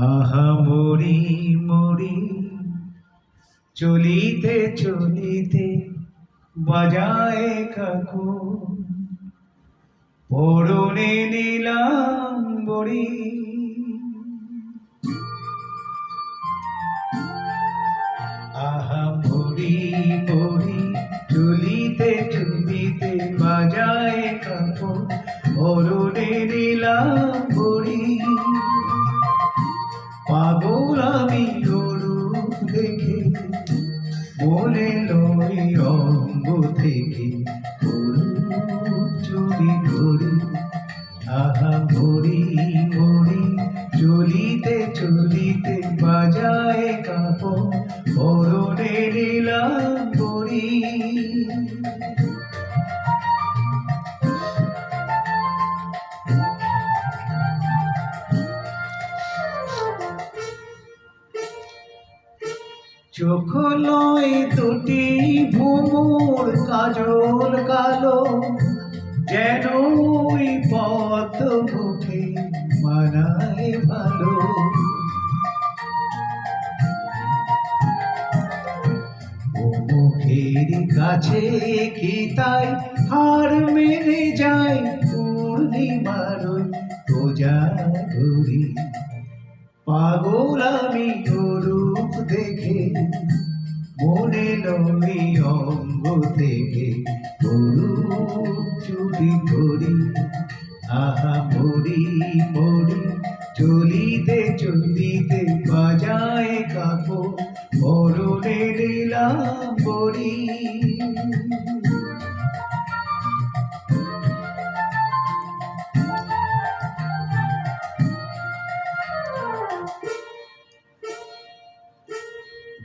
আহা মরি মরি চলিতে চলিতে বাজায় কাকন পরনে নিলাম বড়ি। আহা মরি মরি চলিতে চলিতে বাজায় কাকন পরনে নিলাম বড়ি। পাগল আমি ওরূপ দেখে বলে লই অঙ্গ থেকে চুরি করি। আহা মরি মরি চলিতে চলিতে বাজায় কাপড় পরনে নিলাম বড়ি। চোখ লয় দুটি ভোমর কাজল কালো, যেন ওই পদ্ম মুখে মানায় ভালো। ও মুখের কাছে কি তাই হার মেরে যায় পূর্ণিমার কোজাগরি। পাগল আমি রূপ দেখে মনে লই অঙ্গ থেকে চুরি করি। আহা মরি মরি চলিতে চলিতে বাজায় কাপড় পরনে নিলাম বড়ি।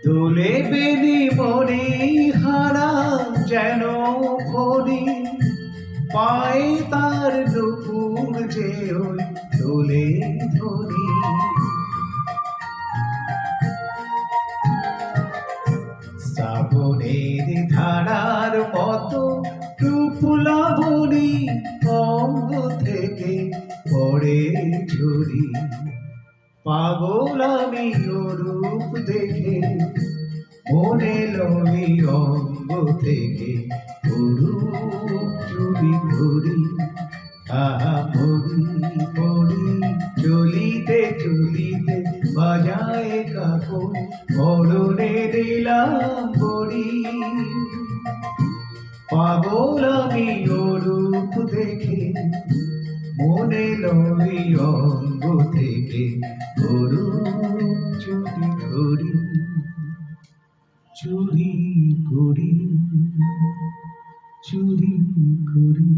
দোলে বেনি মনি হারা যেন ফণি, পায়ে তার নুপুর যে ওই দোলে ধ্বনি। শ্রাবণের ধারার মতো রূপ লাবণী অঙ্গ থেকে পড়ে ঝরি। পাগল আমি রূপ দেখে মনে লই অঙ্গ থেকে চুরি করি। আহা মরি মরি চলিতে চলিতে বাজায় কাপড় পরনে দিলাম বড়ি। পাগল আমি রূপ দেখে মনে লই অঙ্গ থেকে চুরি করি। চুরি করি চুরি করি।